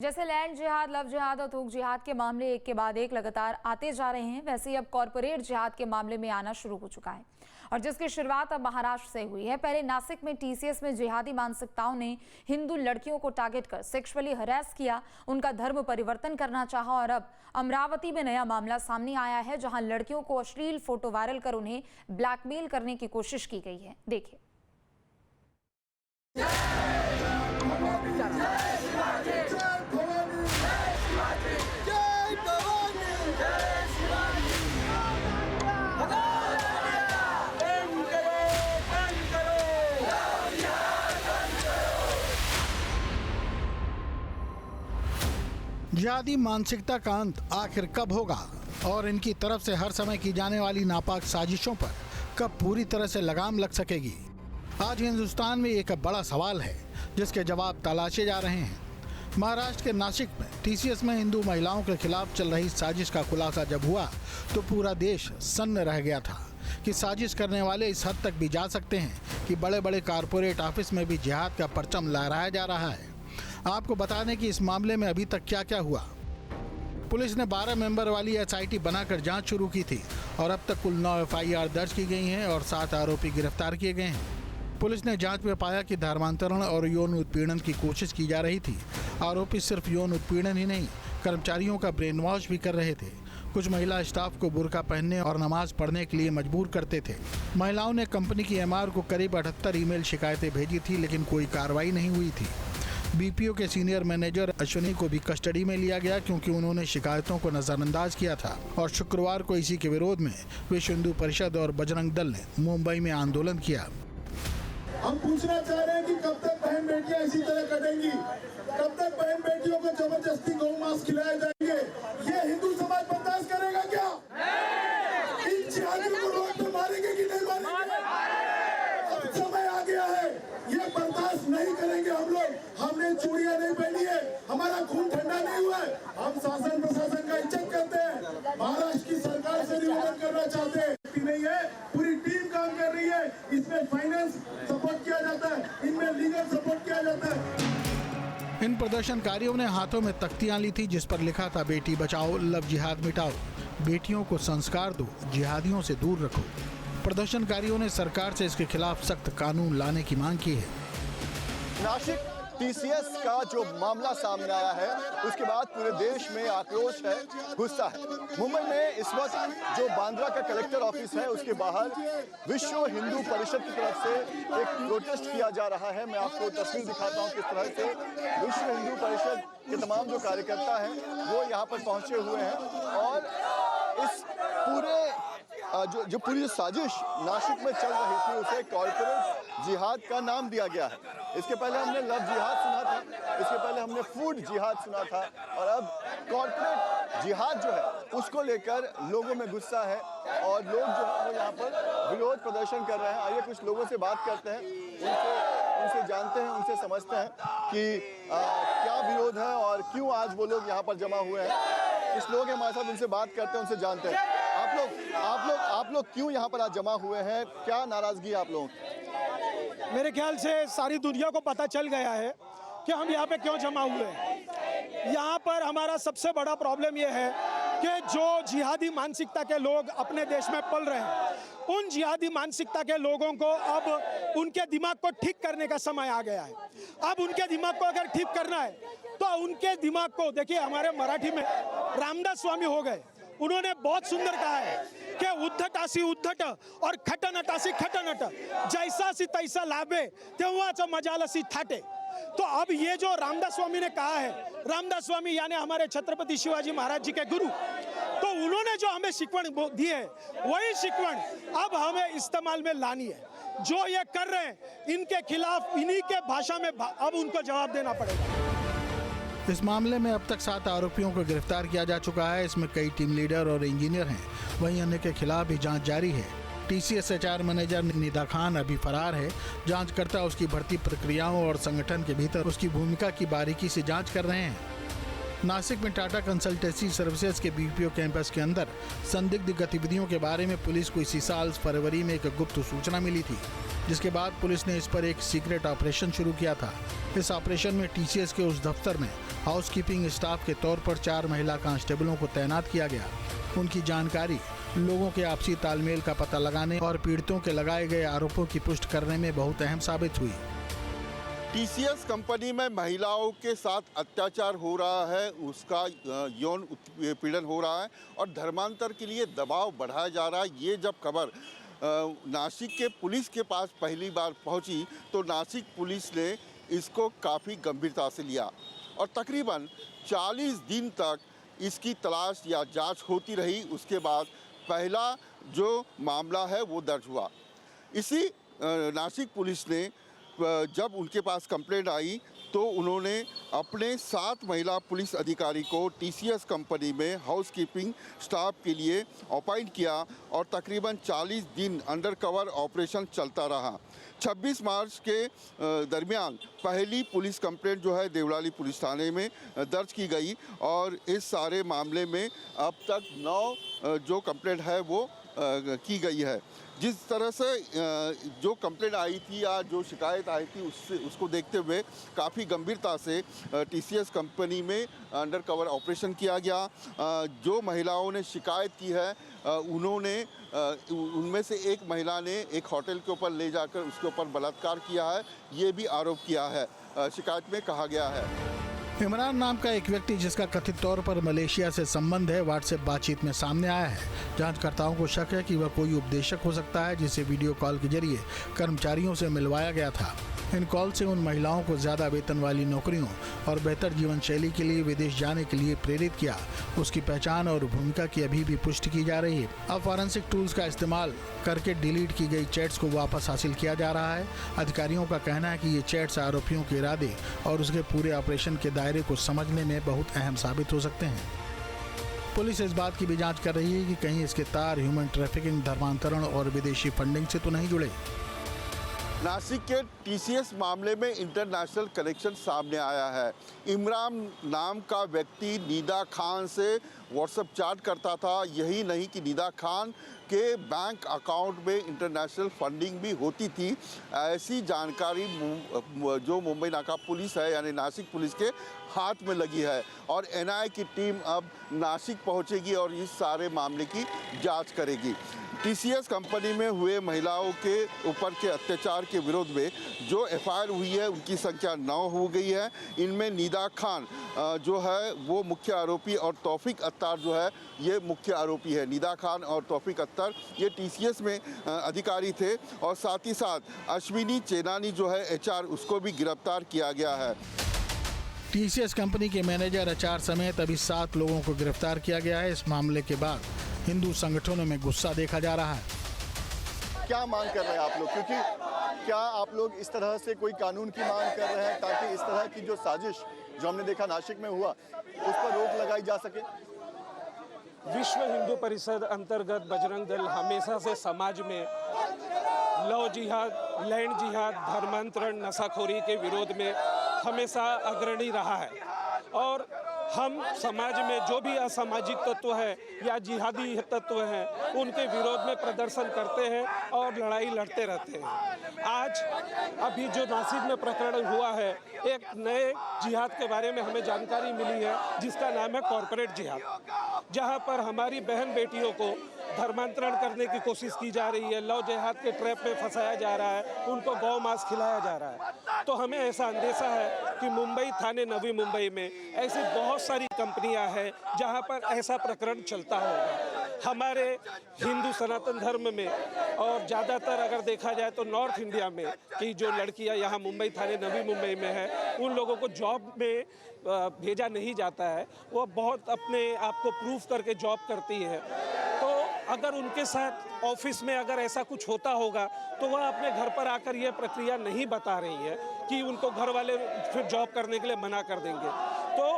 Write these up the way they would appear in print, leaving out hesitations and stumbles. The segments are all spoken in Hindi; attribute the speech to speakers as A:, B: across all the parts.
A: जैसे लैंड जिहाद, लव जिहाद और थोक जिहाद के मामले एक के बाद एक लगातार आते जा रहे हैं, वैसे ही अब कॉरपोरेट जिहाद के मामले में आना शुरू हो चुका है और जिसकी शुरुआत अब महाराष्ट्र से हुई है। पहले नासिक में टीसीएस में जिहादी मानसिकताओं ने हिंदू लड़कियों को टारगेट कर सेक्सुअली हरास किया, उनका धर्म परिवर्तन करना चाहा और अब अमरावती में नया मामला सामने आया है, जहां लड़कियों को अश्लील फोटो वायरल कर उन्हें ब्लैकमेल करने की कोशिश की गई है। देखिए।
B: जिहादी मानसिकता का अंत आखिर कब होगा और इनकी तरफ से हर समय की जाने वाली नापाक साजिशों पर कब पूरी तरह से लगाम लग सकेगी? आज हिंदुस्तान में एक बड़ा सवाल है जिसके जवाब तलाशे जा रहे हैं। महाराष्ट्र के नासिक में टीसीएस में हिंदू महिलाओं के खिलाफ चल रही साजिश का खुलासा जब हुआ तो पूरा देश सन्न रह गया था कि साजिश करने वाले इस हद तक भी जा सकते हैं कि बड़े बड़े कारपोरेट ऑफिस में भी जिहाद का परचम लहराया जा रहा है। आपको बता दें कि इस मामले में अभी तक क्या क्या हुआ। पुलिस ने 12 मेंबर वाली एसआईटी बनाकर जांच शुरू की थी और अब तक कुल 9 एफआईआर दर्ज की गई हैं और 7 आरोपी गिरफ्तार किए गए हैं। पुलिस ने जांच में पाया कि धर्मांतरण और यौन उत्पीड़न की कोशिश की जा रही थी। आरोपी सिर्फ यौन उत्पीड़न ही नहीं, कर्मचारियों का ब्रेन वॉश भी कर रहे थे। कुछ महिला स्टाफ को बुर्का पहनने और नमाज पढ़ने के लिए मजबूर करते थे। महिलाओं ने कंपनी की एमआर को करीब 78 ईमेल शिकायतें भेजी थी, लेकिन कोई कार्रवाई नहीं हुई थी। बीपीओ के सीनियर मैनेजर अश्विनी को भी कस्टडी में लिया गया क्योंकि उन्होंने शिकायतों को नजरअंदाज किया था और शुक्रवार को इसी के विरोध में विश्व हिंदू परिषद और बजरंग दल ने मुंबई में आंदोलन किया।
C: हम पूछना चाह रहे हैं कि कब तक बहन बेटियां इसी तरह कटेंगी? कब तक बहन बेटियों को जबरदस्ती गौ मांस खिलाए जाएंगे? ये हिंदू समाज बर्दाश्त करेगा क्या? इन जिहादियों को रोड पे मारेंगे कि नहीं मारेंगे? अब समय आ गया है, ये बर्दाश्त नहीं करेंगे हम लोग। हमने चूड़ियां नहीं पहनी है, हमारा खून ठंडा नहीं हुआ है। हम शासन प्रशासन का इज्जत करते हैं, महाराष्ट्र की सरकार से निवेदन करना चाहते हैं। नहीं है, पूरी टीम काम कर रही है। इसमें फाइनेंस सपोर्ट किया जाता है, इनमें लीगल सपोर्ट किया जाता है।
B: इन प्रदर्शनकारियों ने हाथों में तख्तियां ली थी जिस पर लिखा था, बेटी बचाओ, लव जिहाद मिटाओ, बेटियों को संस्कार दो, जिहादियों से दूर रखो। प्रदर्शनकारियों ने सरकार से इसके खिलाफ सख्त कानून लाने की मांग की है।
D: नासिक टीसीएस का जो मामला सामने आया है उसके बाद पूरे देश में आक्रोश है, गुस्सा है। मुंबई में इस वक्त जो बांद्रा का कलेक्टर ऑफिस है उसके बाहर विश्व हिंदू परिषद की तरफ से एक प्रोटेस्ट किया जा रहा है। मैं आपको तस्वीर दिखाता हूं किस तरह से विश्व हिंदू परिषद के तमाम जो कार्यकर्ता हैं वो यहाँ पर पहुंचे हुए हैं और इस पूरे जो पूरी साजिश नासिक में चल रही थी उसे कॉर्पोरेट जिहाद का नाम दिया गया है। इसके पहले हमने लव जिहाद सुना था, इसके पहले हमने फूड जिहाद सुना था और अब कॉर्पोरेट जिहाद जो है उसको लेकर लोगों में गुस्सा है और लोग जो है वो यहाँ पर विरोध प्रदर्शन कर रहे हैं। आइए कुछ लोगों से बात करते हैं, उनसे जानते हैं, उनसे समझते हैं कि क्या विरोध है और क्यों आज वो लोग यहाँ पर जमा हुए हैं। कुछ लोग हमारे साथ, उनसे बात करते हैं, उनसे जानते हैं। आप लोग क्यों यहाँ पर आज जमा हुए हैं? क्या नाराजगी है आप लोगों की?
E: मेरे ख्याल से सारी दुनिया को पता चल गया है कि हम यहाँ पे क्यों जमा हुए हैं। यहाँ पर हमारा सबसे बड़ा प्रॉब्लम यह है कि जो जिहादी मानसिकता के लोग अपने देश में पल रहे हैं, उन जिहादी मानसिकता के लोगों को अब उनके दिमाग को ठीक करने का समय आ गया है। अब उनके दिमाग को अगर ठीक करना है तो उनके दिमाग को देखिए, हमारे मराठी में रामदास स्वामी हो गए, उन्होंने बहुत सुंदर कहा है कि उद्धटासी उद्धट और खटनटासी खटनट, जैसा सी तैसा लाभे तेव्हाच मजालसी थाटे। तो अब ये जो रामदास स्वामी ने कहा है, रामदास स्वामी यानी हमारे छत्रपति शिवाजी महाराज जी के गुरु, तो उन्होंने जो हमें शिकवण दी है वही शिकवण अब हमें इस्तेमाल में लानी है। जो ये कर रहे हैं इनके खिलाफ इन्हीं के भाषा में अब उनको जवाब देना पड़ेगा।
B: इस मामले में अब तक 7 आरोपियों को गिरफ्तार किया जा चुका है। इसमें कई टीम लीडर और इंजीनियर हैं, वहीं अन्य के खिलाफ भी जांच जारी है। TCS HR manager Nida Khan अभी फरार है। जांचकर्ता उसकी भर्ती प्रक्रियाओं और संगठन के भीतर उसकी भूमिका की बारीकी से जांच कर रहे हैं। नासिक में टाटा कंसल्टेंसी सर्विसेज के बीपीओ कैंपस के अंदर संदिग्ध गतिविधियों के बारे में पुलिस को इसी साल फरवरी में एक गुप्त सूचना मिली थी। जिसके बाद पुलिस ने इस पर एक सीक्रेट ऑपरेशन शुरू किया था। इस ऑपरेशन में टीसीएस के उस दफ्तर में हाउसकीपिंग स्टाफ के तौर पर 4 महिला कांस्टेबलों को तैनात किया गया। उनकी जानकारी लोगों के आपसी तालमेल का पता लगाने और पीड़ितों के लगाए गए आरोपों की पुष्टि करने में बहुत अहम साबित हुई।
F: टीसीएस कंपनी में महिलाओं के साथ अत्याचार हो रहा है, उसका यौन उत्पीड़न हो रहा है और धर्मांतर के लिए दबाव बढ़ाया जा रहा है। ये जब खबर नासिक के पुलिस के पास पहली बार पहुंची तो नासिक पुलिस ने इसको काफ़ी गंभीरता से लिया और तकरीबन 40 दिन तक इसकी तलाश या जांच होती रही। उसके बाद पहला जो मामला है वो दर्ज हुआ। इसी नासिक पुलिस ने जब उनके पास कंप्लेंट आई तो उन्होंने अपने 7 महिला पुलिस अधिकारी को टीसीएस कंपनी में हाउसकीपिंग स्टाफ के लिए अपॉइंट किया और तकरीबन 40 दिन अंडरकवर ऑपरेशन चलता रहा। 26 मार्च के दरमियान पहली पुलिस कंप्लेंट जो है देवलाली पुलिस थाने में दर्ज की गई और इस सारे मामले में अब तक 9 जो कंप्लेंट है वो की गई है। जिस तरह से जो कंप्लेंट आई थी या जो शिकायत आई थी उसको देखते हुए काफ़ी गंभीरता से टीसीएस कंपनी में अंडरकवर ऑपरेशन किया गया। जो महिलाओं ने शिकायत की है उनमें से एक महिला ने एक होटल के ऊपर ले जाकर उसके ऊपर बलात्कार किया है, ये भी आरोप किया है, शिकायत में कहा गया है।
B: इमरान नाम का एक व्यक्ति जिसका कथित तौर पर मलेशिया से संबंध है, व्हाट्सएप बातचीत में सामने आया है। जांचकर्ताओं को शक है कि वह कोई उपदेशक हो सकता है जिसे वीडियो कॉल के जरिए कर्मचारियों से मिलवाया गया था। इन कॉल से उन महिलाओं को ज्यादा वेतन वाली नौकरियों और बेहतर जीवन शैली के लिए विदेश जाने के लिए प्रेरित किया। उसकी पहचान और भूमिका की अभी भी पुष्टि की जा रही है। अब फॉरेंसिक टूल्स का इस्तेमाल करके डिलीट की गई चैट्स को वापस हासिल किया जा रहा है। अधिकारियों का कहना है कि ये चैट्स आरोपियों के इरादे और उसके पूरे ऑपरेशन के दायरे को समझने में बहुत अहम साबित हो सकते हैं। पुलिस इस बात की भी जांच कर रही है कि कहीं इसके तार ह्यूमन ट्रैफिकिंग, धर्मांतरण और विदेशी फंडिंग से तो नहीं जुड़े।
F: नासिक के टीसीएस मामले में इंटरनेशनल कनेक्शन सामने आया है। इमरान नाम का व्यक्ति निदा खान से व्हाट्सएप चैट करता था। यही नहीं कि निदा खान के बैंक अकाउंट में इंटरनेशनल फंडिंग भी होती थी। ऐसी जानकारी जो मुंबई नाका पुलिस है यानी नासिक पुलिस के हाथ में लगी है और एनआईए की टीम अब नासिक पहुंचेगी और इस सारे मामले की जांच करेगी। टीसीएस कंपनी में हुए महिलाओं के ऊपर के अत्याचार के विरोध में जो एफआईआर हुई है उनकी संख्या 9 हो गई है। इनमें निदा खान जो है वो मुख्य आरोपी और तौफीक अत्तार जो है ये मुख्य आरोपी है। निदा खान और तौफीक अत्तार ये टीसीएस में अधिकारी थे और साथ ही साथ अश्विनी चेनानी जो है एचआर उसको भी गिरफ्तार किया गया है।
B: टीसीएस कंपनी के मैनेजर, एचआर समेत अभी 7 लोगों को गिरफ्तार किया गया है। इस मामले के बाद हिंदू संगठनों में गुस्सा देखा जा रहा है।
D: क्या मांग कर रहे हैं आप लोग, क्योंकि क्या आप लोग इस तरह से कोई कानून की मांग कर रहे हैं ताकि इस तरह की जो साजिश जो हमने देखा नासिक में हुआ उस पर रोक लगाई जा सके?
G: विश्व हिंदू परिषद अंतर्गत बजरंग दल हमेशा से समाज में लव जिहाद, लैंड जिहाद, धर्मांतरण, नशाखोरी के विरोध में हमेशा अग्रणी रहा है और हम समाज में जो भी असामाजिक तत्व है या जिहादी तत्व हैं उनके विरोध में प्रदर्शन करते हैं और लड़ाई लड़ते रहते हैं। आज अभी जो नासिक में प्रकरण हुआ है, एक नए जिहाद के बारे में हमें जानकारी मिली है जिसका नाम है कॉरपोरेट जिहाद, जहां पर हमारी बहन बेटियों को धर्मांतरण करने की कोशिश की जा रही है, लव जिहाद के ट्रैप में फंसाया जा रहा है, उनको गौ मांस खिलाया जा रहा है। तो हमें ऐसा अंदेशा है कि मुंबई थाने नवी मुंबई में ऐसी बहुत सारी कंपनियां हैं जहां पर ऐसा प्रकरण चलता होगा। हमारे हिंदू सनातन धर्म में और ज़्यादातर अगर देखा जाए तो नॉर्थ इंडिया में कि जो लड़कियां यहाँ मुंबई थाने नवी मुंबई में है उन लोगों को जॉब में भेजा नहीं जाता है, वो बहुत अपने आप को प्रूफ करके जॉब करती है। तो अगर उनके साथ ऑफिस में अगर ऐसा कुछ होता होगा तो वह अपने घर पर आकर यह प्रक्रिया नहीं बता रही है कि उनको घर वाले फिर जॉब करने के लिए मना कर देंगे। तो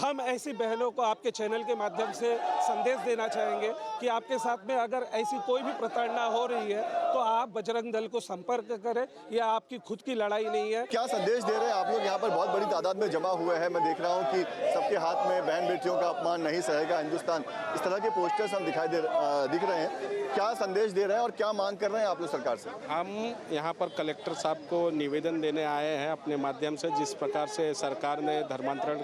G: हम ऐसी बहनों को आपके चैनल के माध्यम से संदेश देना चाहेंगे कि आपके साथ में अगर ऐसी कोई भी प्रताड़ना हो रही है तो आप बजरंग दल को संपर्क करें, या आपकी खुद की लड़ाई नहीं है।
D: क्या संदेश दे रहे हैं आप लोग? यहाँ पर बहुत बड़ी तादाद में जमा हुए हैं। मैं देख रहा हूँ कि सबके हाथ में बहन बेटियों का अपमान नहीं सहेगा हिंदुस्तान, इस तरह के पोस्टर्स हम दिख रहे हैं। क्या संदेश दे रहे हैं और क्या मांग कर रहे हैं आप लोग सरकार से?
G: हम यहाँ पर कलेक्टर साहब को निवेदन देने आए हैं अपने माध्यम से। जिस प्रकार से सरकार ने धर्मांतरण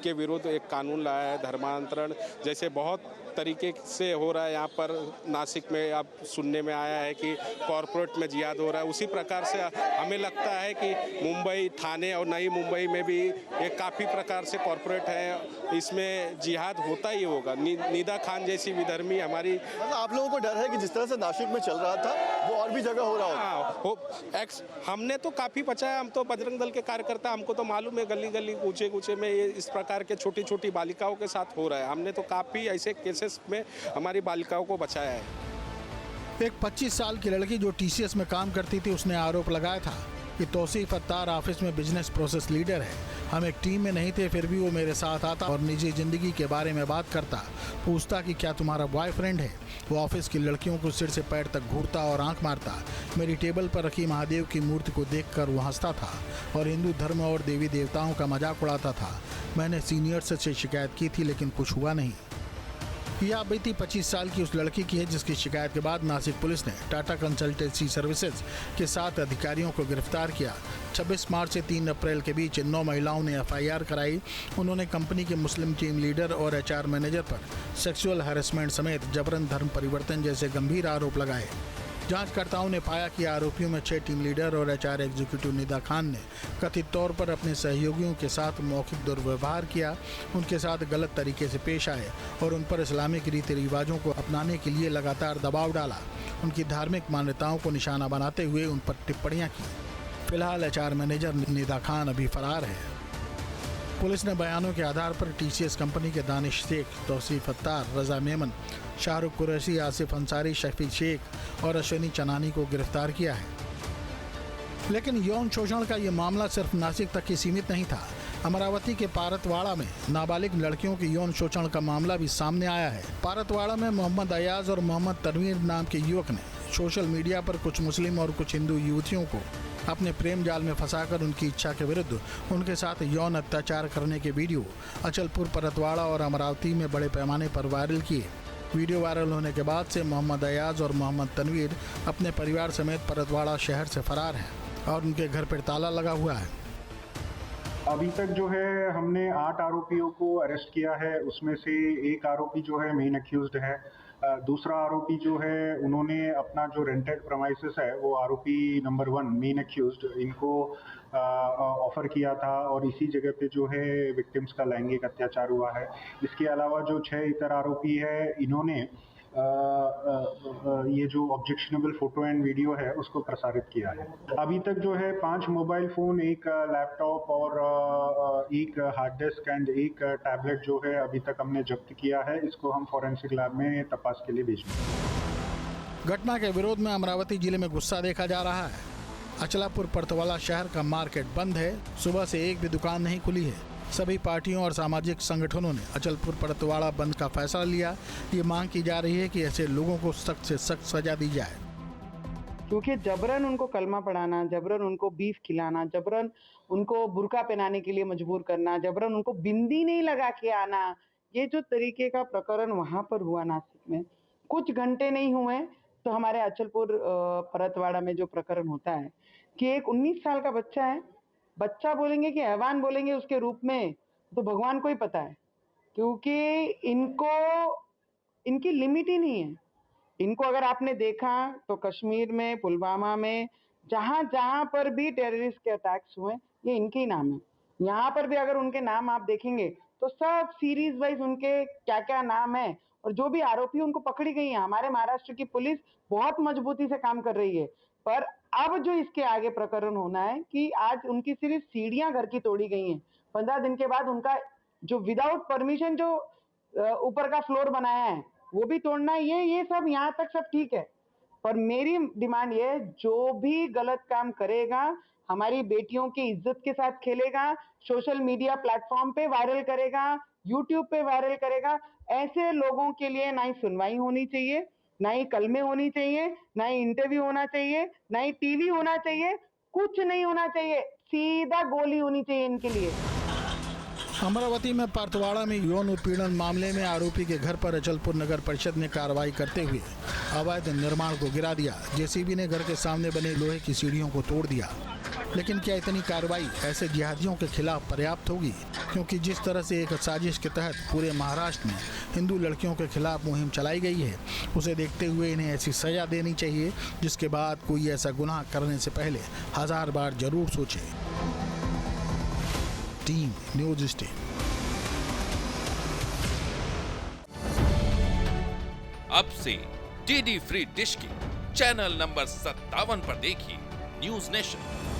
G: के विरुद्ध एक कानून लाया है, धर्मांतरण जैसे बहुत तरीके से हो रहा है यहाँ पर नासिक में, अब सुनने में आया है कि कॉरपोरेट में जिहाद हो रहा है। उसी प्रकार से हमें लगता है कि मुंबई, ठाणे और नई मुंबई में भी एक काफ़ी प्रकार से कॉरपोरेट है, इसमें जिहाद होता ही होगा। निदा खान जैसी विधर्मी हमारी,
D: मतलब आप लोगों को डर है कि जिस तरह से नासिक में चल रहा था वो और भी जगह हो रहा होगा?
G: हमने तो काफ़ी बचाया, हम तो बजरंग दल के कार्यकर्ता, हमको तो मालूम है गली गली कूचे कूचे में ये इस प्रकार के छोटी छोटी बालिकाओं के साथ हो रहा है। हमने तो काफ़ी ऐसे केसेस में हमारी बालिकाओं को बचाया है।
B: एक 25 साल की लड़की जो टीसीएस में काम करती थी, उसने आरोप लगाया था कि तौसीफ अत्तार ऑफिस में बिजनेस प्रोसेस लीडर है। हम एक टीम में नहीं थे, फिर भी वो मेरे साथ आता और निजी जिंदगी के बारे में बात करता, पूछता कि क्या तुम्हारा बॉयफ्रेंड है। वो ऑफिस की लड़कियों को सिर से पैर तक घूरता और आंख मारता। मेरी टेबल पर रखी महादेव की मूर्ति को देखकर वो हंसता था और हिंदू धर्म और देवी देवताओं का मजाक उड़ाता था। मैंने सीनियर्स से शिकायत की थी लेकिन कुछ हुआ नहीं। यह बीती 25 साल की उस लड़की की है जिसकी शिकायत के बाद नासिक पुलिस ने टाटा कंसल्टेंसी सर्विसेज के 7 अधिकारियों को गिरफ्तार किया। 26 मार्च से 3 अप्रैल के बीच 9 महिलाओं ने एफआईआर कराई। उन्होंने कंपनी के मुस्लिम टीम लीडर और एचआर मैनेजर पर सेक्सुअल हैरेसमेंट समेत जबरन धर्म परिवर्तन जैसे गंभीर आरोप लगाए। जांचकर्ताओं ने पाया कि आरोपियों में 6 टीम लीडर और एचआर एग्जीक्यूटिव निदा खान ने कथित तौर पर अपने सहयोगियों के साथ मौखिक दुर्व्यवहार किया, उनके साथ गलत तरीके से पेश आए और उन पर इस्लामिक रीति रिवाजों को अपनाने के लिए लगातार दबाव डाला। उनकी धार्मिक मान्यताओं को निशाना बनाते हुए उन पर टिप्पणियां की। फिलहाल एचआर मैनेजर निदा खान अभी फरार है। पुलिस ने बयानों के आधार पर टीसीएस कंपनी के दानिश शेख, तौसीफ अत्तार, रजा मेमन, शाहरुख कुरैशी, आसिफ अंसारी, शफी शेख और अश्विनी चनानी को गिरफ्तार किया है। लेकिन यौन शोषण का ये मामला सिर्फ नासिक तक ही सीमित नहीं था। अमरावती के पारतवाड़ा में नाबालिग लड़कियों के यौन शोषण का मामला भी सामने आया है। पारतवाड़ा में मोहम्मद अयाज और मोहम्मद तनवीर नाम के युवक ने सोशल मीडिया पर कुछ मुस्लिम और कुछ हिंदू युवतियों को अपने प्रेम जाल में फंसाकर उनकी इच्छा के विरुद्ध उनके साथ यौन अत्याचार करने के वीडियो अचलपुर, परतवाड़ा और अमरावती में बड़े पैमाने पर वायरल किए। वीडियो वायरल होने के बाद से मोहम्मद अयाज और मोहम्मद तनवीर अपने परिवार समेत परतवाड़ा शहर से फरार हैं और उनके घर पर ताला लगा हुआ है।
H: अभी तक जो है हमने 8 आरोपियों को अरेस्ट किया है। उसमें से एक आरोपी जो है मेन अक्यूज्ड है। दूसरा आरोपी जो है उन्होंने अपना जो रेंटेड प्रमाइसेस है वो आरोपी नंबर 1 मेन अक्यूज्ड इनको ऑफर किया था और इसी जगह पे जो है विक्टिम्स का लैंगिक अत्याचार हुआ है। इसके अलावा जो 6 इतर आरोपी है इन्होंने ये जो ऑब्जेक्शनेबल फोटो एंड वीडियो है उसको प्रसारित किया है। अभी तक जो है 5 मोबाइल फोन, एक लैपटॉप और एक हार्ड डिस्क एंड एक टैबलेट जो है अभी तक हमने जब्त किया है। इसको हम फॉरेंसिक लैब में तपास के लिए भेजेंगे।
B: घटना के विरोध में अमरावती जिले में गुस्सा देखा जा रहा है। अचलापुर परतवाड़ा शहर का मार्केट बंद है। सुबह से एक भी दुकान नहीं खुली है। सभी पार्टियों और सामाजिक संगठनों ने अचलपुर परतवाड़ा बंद का फैसला लिया। ये मांग की जा रही है कि ऐसे लोगों को सख्त से सख्त सजा दी जाए।
I: क्योंकि जबरन उनको कलमा पढ़ाना, जबरन उनको बीफ खिलाना, जबरन उनको बुर्का पहनाने के लिए मजबूर करना, जबरन उनको बिंदी नहीं लगा के आना, ये जो तरीके का प्रकरण वहां पर हुआ नासिक में, कुछ घंटे नहीं हुए तो हमारे अचलपुर परतवाड़ा में जो प्रकरण होता है कि एक 19 साल का बच्चा है, बच्चा बोलेंगे कि हैवान बोलेंगे उसके रूप में, तो भगवान को ही पता है। क्योंकि इनको इनकी लिमिट ही नहीं है। इनको अगर आपने देखा तो कश्मीर में, पुलवामा में, जहां जहां पर भी टेररिस्ट के अटैक्स हुए ये इनके ही नाम है। यहाँ पर भी अगर उनके नाम आप देखेंगे तो सब सीरीज वाइज उनके क्या क्या नाम है और जो भी आरोपी उनको पकड़ी गई है। हमारे महाराष्ट्र की पुलिस बहुत मजबूती से काम कर रही है। पर अब जो इसके आगे प्रकरण होना है कि आज उनकी सिर्फ सीढ़ियां घर की तोड़ी गई हैं। 15 दिन के बाद उनका जो विदाउट परमिशन जो ऊपर का फ्लोर बनाया है वो भी तोड़ना है। ये सब यहाँ तक सब ठीक है, पर मेरी डिमांड ये है जो भी गलत काम करेगा हमारी बेटियों की इज्जत के साथ खेलेगा, सोशल मीडिया प्लेटफॉर्म पे वायरल करेगा, यूट्यूब पे वायरल करेगा। ऐसे लोगों के लिए ना ही सुनवाई होनी चाहिए, ना ही कलमे होनी चाहिए, ना ही इंटरव्यू होना चाहिए, ना ही टीवी होना चाहिए, कुछ नहीं होना चाहिए, सीधा गोली होनी चाहिए इनके लिए।
B: अमरावती में परतवाड़ा में यौन उत्पीड़न मामले में आरोपी के घर पर अचलपुर नगर परिषद ने कार्रवाई करते हुए अवैध निर्माण को गिरा दिया। जेसीबी ने घर के सामने बने लोहे की सीढ़ियों को तोड़ दिया। लेकिन क्या इतनी कार्रवाई ऐसे जिहादियों के खिलाफ पर्याप्त होगी? क्योंकि जिस तरह से एक साजिश के तहत पूरे महाराष्ट्र में हिंदू लड़कियों के खिलाफ मुहिम चलाई गई है, उसे देखते हुए इन्हें ऐसी सजा देनी चाहिए जिसके बाद कोई ऐसा गुनाह करने से पहले 1000 बार जरूर सोचे। Team news state.
J: अब से डीडी फ्री डिश के चैनल नंबर 57 पर देखिए न्यूज नेशन।